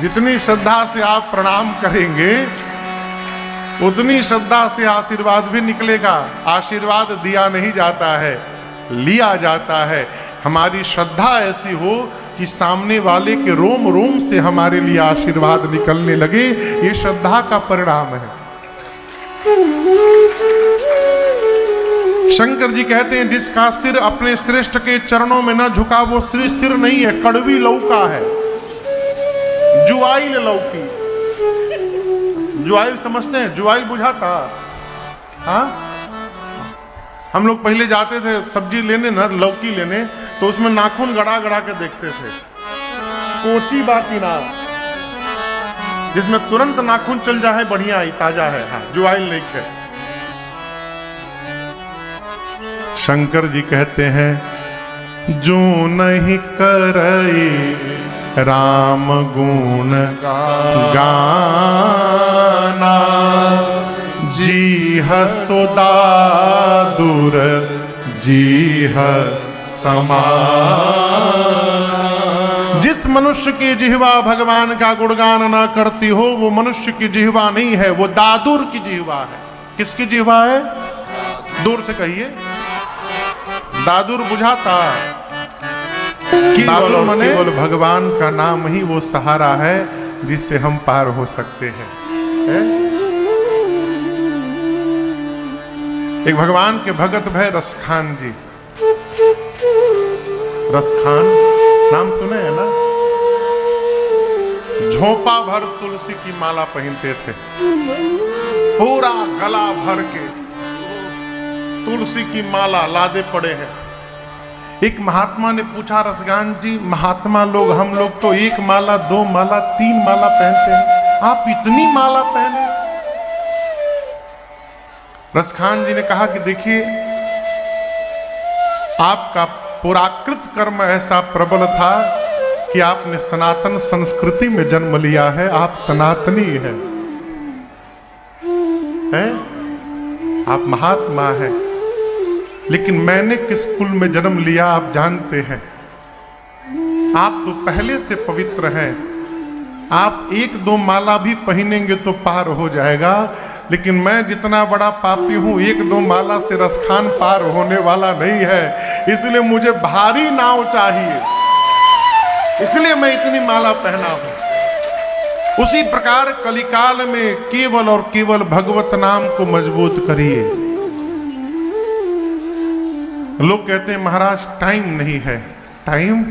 जितनी श्रद्धा से आप प्रणाम करेंगे उतनी श्रद्धा से आशीर्वाद भी निकलेगा। आशीर्वाद दिया नहीं जाता है, लिया जाता है। हमारी श्रद्धा ऐसी हो कि सामने वाले के रोम रोम से हमारे लिए आशीर्वाद निकलने लगे, ये श्रद्धा का परिणाम है। शंकर जी कहते हैं जिसका सिर अपने श्रेष्ठ के चरणों में न झुका वो सिर नहीं है, कड़वी लौका है, जुआइल लौकी। जुआइल समझते हैं? जुआइल बुझाता? हाँ, हम लोग पहले जाते थे सब्जी लेने ना, लौकी लेने, तो उसमें नाखून गड़ा गड़ा के देखते थे। कोची बाकी ना, जिसमें तुरंत नाखून चल जाए, बढ़िया है, ताजा है। हाँ, जुआइल नहीं है। शंकर जी कहते हैं जो नहीं करे राम गुण गाना जी सुदा दूर जी समाना। जिस मनुष्य की जिह्वा भगवान का गुणगान ना करती हो वो मनुष्य की जिह्वा नहीं है, वो दादुर की जिह्वा है। किसकी जिह्वा है? दूर से कहिए। दादुर बुझाता? दादुर मने केवल भगवान का नाम ही वो सहारा है जिससे हम पार हो सकते हैं। एक भगवान के भगत भय रसखान जी। रसखान नाम सुने हैं ना? झोंपा भर तुलसी की माला पहनते थे, पूरा गला भर के तुलसी की माला लादे पड़े हैं। एक महात्मा ने पूछा, रसगान जी महात्मा लोग हम लोग तो एक माला, दो माला, तीन माला पहनते हैं, आप इतनी माला पहने? रसखान जी ने कहा कि देखिए आपका पुराकृत कर्म ऐसा प्रबल था कि आपने सनातन संस्कृति में जन्म लिया है, आप सनातनी हैं, आप महात्मा हैं। लेकिन मैंने किस कुल में जन्म लिया आप जानते हैं? आप तो पहले से पवित्र हैं। आप एक दो माला भी पहनेंगे तो पार हो जाएगा, लेकिन मैं जितना बड़ा पापी हूं, एक दो माला से रसखान पार होने वाला नहीं है। इसलिए मुझे भारी नाव चाहिए, इसलिए मैं इतनी माला पहना हूं। उसी प्रकार कलिकाल में केवल और केवल भगवत नाम को मजबूत करिए। लोग कहते हैं महाराज टाइम नहीं है। टाइम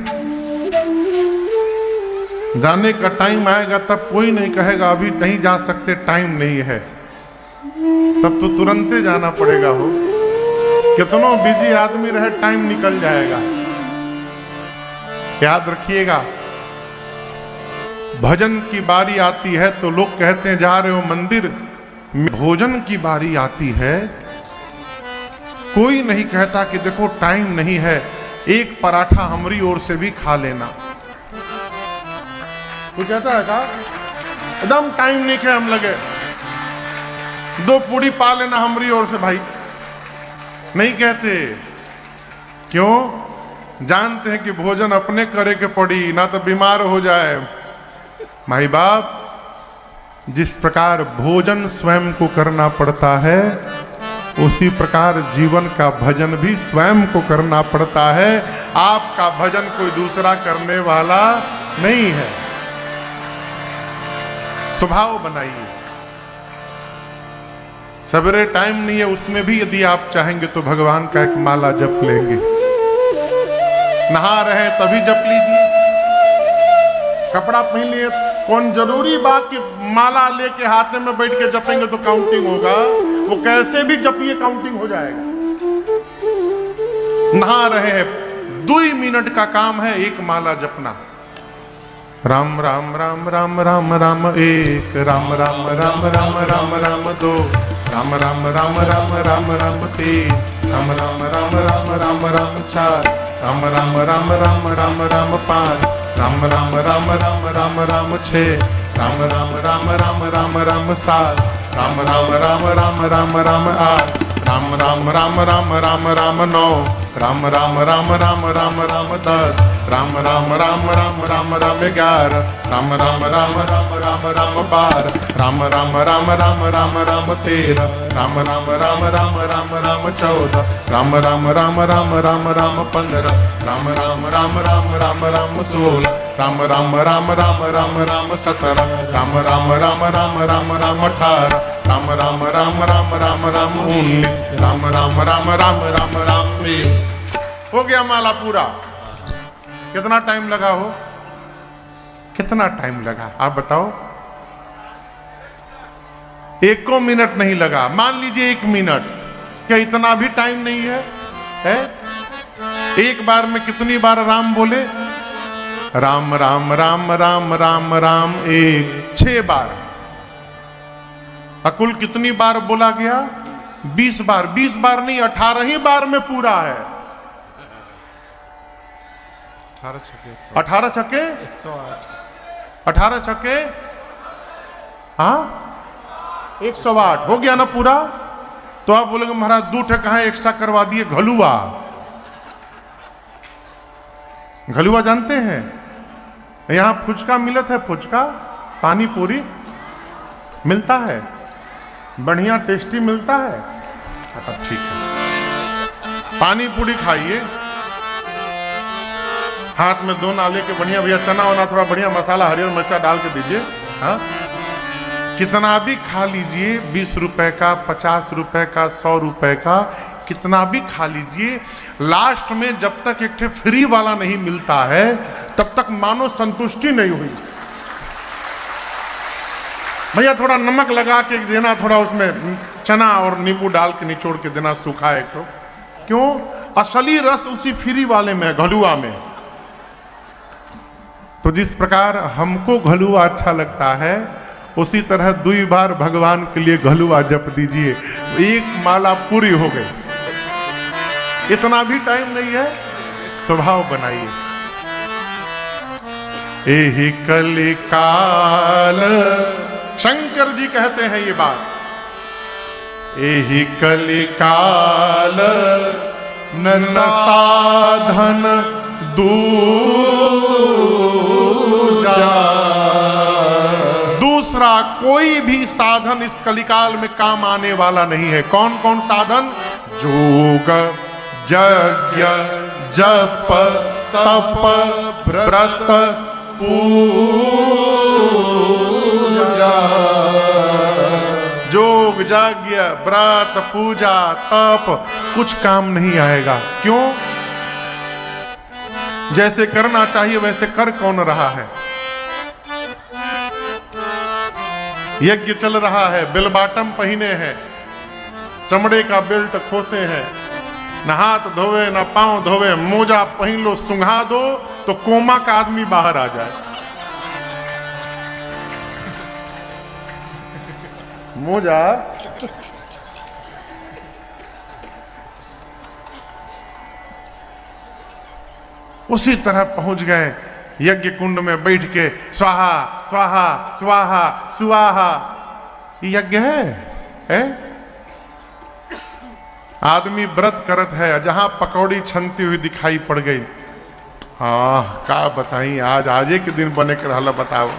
जाने का टाइम आएगा तब कोई नहीं कहेगा अभी नहीं जा सकते, टाइम नहीं है। तब तो तुरंते जाना पड़ेगा। हो कितनों बिजी आदमी रहे, टाइम निकल जाएगा। याद रखिएगा, भजन की बारी आती है तो लोग कहते हैं जा रहे हो मंदिर, भोजन की बारी आती है कोई नहीं कहता कि देखो टाइम नहीं है, एक पराठा हमारी ओर से भी खा लेना। कोई कहता है का एकदम टाइम नहीं है, हम लगे दो पूड़ी पा लेना हमारी ओर से भाई। नहीं कहते, क्यों? जानते हैं कि भोजन अपने करे के पड़ी, ना तो बीमार हो जाए। भाई बाप, जिस प्रकार भोजन स्वयं को करना पड़ता है उसी प्रकार जीवन का भजन भी स्वयं को करना पड़ता है। आपका भजन कोई दूसरा करने वाला नहीं है। स्वभाव बनाइए। सवेरे टाइम नहीं है, उसमें भी यदि आप चाहेंगे तो भगवान का एक माला जप लेंगे। नहा रहे तभी जप लीजिए, कपड़ा पहन लिए, कौन जरूरी बात कि माला लेके हाथ में बैठ के जपेंगे तो काउंटिंग होगा? वो कैसे भी जपिए काउंटिंग हो जाएगा। नहा रहे हैं, 2 मिनट का काम है एक माला जपना। राम राम राम राम राम राम एक, राम राम राम राम राम राम दो, राम राम राम राम राम राम तीन, राम राम राम राम राम राम चार, राम राम राम राम राम राम पाँच, राम राम राम राम राम राम छः, राम राम राम राम राम राम सात, राम राम राम राम राम राम आठ, राम राम राम राम राम राम नौ, राम राम राम राम राम राम 10, राम राम राम राम राम राम 11, राम राम राम राम राम राम 12, राम राम राम राम राम राम 13, राम राम राम राम राम राम 14, राम राम राम राम राम राम 15, राम राम राम राम राम राम 16, राम राम राम राम राम राम 17, राम राम राम राम राम राम 18, राम राम राम राम राम राम 19, राम राम राम राम राम राम 20। हो गया माला पूरा। कितना टाइम लगा हो? कितना टाइम लगा आप बताओ? 1 मिनट नहीं लगा। मान लीजिए 1 मिनट, क्या इतना भी टाइम नहीं है? एक बार में कितनी बार राम बोले? राम राम राम राम राम राम 6 बार। अकुल कितनी बार बोला गया? 20 बार। 20 बार नहीं, 18 ही बार में पूरा है। 18 छक्के 18 छक्के हाँ 108 हो गया ना पूरा। तो आप बोलेंगे महाराज 2 ठे कहां एक्स्ट्रा करवा दिए? घलुआ। घलुआ जानते हैं? यहां फुचका मिलत है, फुचका पानी पूरी मिलता है, बढ़िया टेस्टी मिलता है। तब ठीक है, पानी पूरी खाइए, हाथ में 2 नाले के बढ़िया भैया चना वना थोड़ा बढ़िया मसाला हरियर मिर्चा डाल के दीजिए। हाँ, कितना भी खा लीजिए, 20 रुपए का, 50 रुपए का, 100 रुपए का, कितना भी खा लीजिए, लास्ट में जब तक एक ठे फ्री वाला नहीं मिलता है तब तक मानो संतुष्टि नहीं हुई। भैया थोड़ा नमक लगा के देना, थोड़ा उसमें चना और नींबू डाल के निचोड़ के देना, सूखा एक तो। क्यों? असली रस उसी फ्री वाले में, घलुआ में। तो जिस प्रकार हमको घलुआ अच्छा लगता है, उसी तरह 2 बार भगवान के लिए घलुआ जप दीजिए, 1 माला पूरी हो गई। इतना भी टाइम नहीं है, स्वभाव बनाइए। एहि कलि काल, शंकर जी कहते हैं ये बात। एहि कलि काल न साधन दूसरा कोई भी साधन इस कलिकाल में काम आने वाला नहीं है। कौन कौन साधन? जोग, यज्ञ, जप, तप, व्रत, पूजा। जोग, यज्ञ, व्रत, पूजा, तप, कुछ काम नहीं आएगा। क्यों? जैसे करना चाहिए वैसे कर कौन रहा है? यज्ञ चल रहा है, बेल बॉटम पहने हैं, चमड़े का बेल्ट खोसे हैं, न हाथ धोवे न पांव धोवे, मोजा पहन लो, सुंघा दो तो कोमा का आदमी बाहर आ जाए। मोजा उसी तरह पहुंच गए यज्ञ कुंड में बैठ के, स्वाहा स्वाहा स्वाहा सुवाहा। यज्ञ है? आदमी व्रत करत है, जहां पकौड़ी छनती हुई दिखाई पड़ गई। हाँ, का बताई, आज आजे के दिन बने के रहला, बताओ।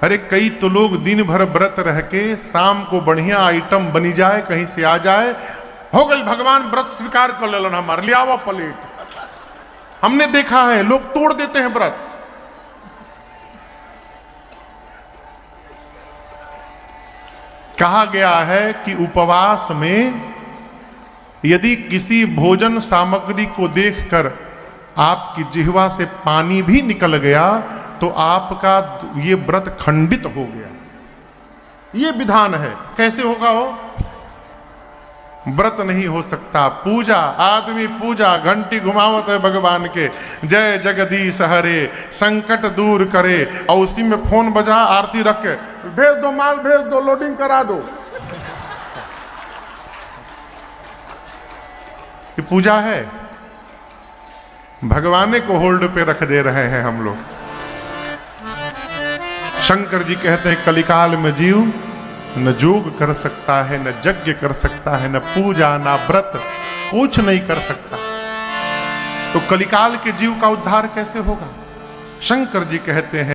अरे कई तो लोग दिन भर व्रत रह के शाम को बढ़िया आइटम बनी जाए, कहीं से आ जाए, हो गई भगवान व्रत स्वीकार कर लेलन हमारे, ले आओ प्लेट। हमने देखा है लोग तोड़ देते हैं व्रत। कहा गया है कि उपवास में यदि किसी भोजन सामग्री को देखकर आपकी जिह्वा से पानी भी निकल गया तो आपका ये व्रत खंडित हो गया। ये विधान है। कैसे होगा हो? व्रत नहीं हो सकता। पूजा, आदमी पूजा घंटी घुमावत है भगवान के, जय जगदीश हरे, संकट दूर करे, और उसी में फोन बजा, आरती रख के भेज दो, माल भेज दो, लोडिंग करा दो। ये पूजा है? भगवान को होल्ड पे रख दे रहे हैं हम लोग। शंकर जी कहते हैं कलिकाल में जीव न जोग कर सकता है, न यज्ञ कर सकता है, न पूजा, न व्रत, कुछ नहीं कर सकता। तो कलिकाल के जीव का उद्धार कैसे होगा? शंकर जी कहते हैं